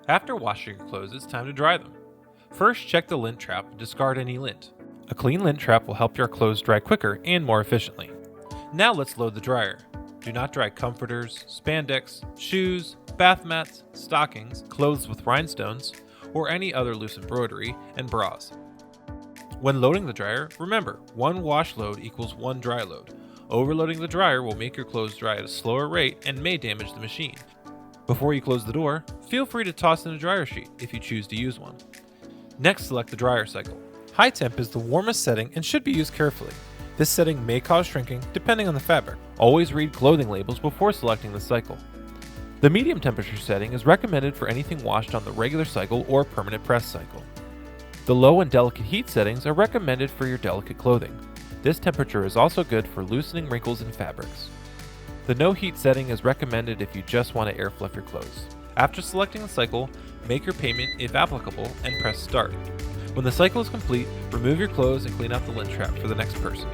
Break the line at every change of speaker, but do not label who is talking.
After washing your clothes, it's time to dry them. First, check the lint trap and discard any lint. A clean lint trap will help your clothes dry quicker and more efficiently. Now let's load the dryer. Do not dry comforters, spandex, shoes, bath mats, stockings, clothes with rhinestones, or any other loose embroidery, and bras. When loading the dryer, remember, 1 wash load equals 1 dry load. Overloading the dryer will make your clothes dry at a slower rate and may damage the machine. Before you close the door, feel free to toss in a dryer sheet if you choose to use one. Next, select the dryer cycle. High temp is the warmest setting and should be used carefully. This setting may cause shrinking depending on the fabric. Always read clothing labels before selecting the cycle. The medium temperature setting is recommended for anything washed on the regular cycle or permanent press cycle. The low and delicate heat settings are recommended for your delicate clothing. This temperature is also good for loosening wrinkles in fabrics. The no heat setting is recommended if you just want to air fluff your clothes. After selecting the cycle, make your payment if applicable and press start. When the cycle is complete, remove your clothes and clean out the lint trap for the next person.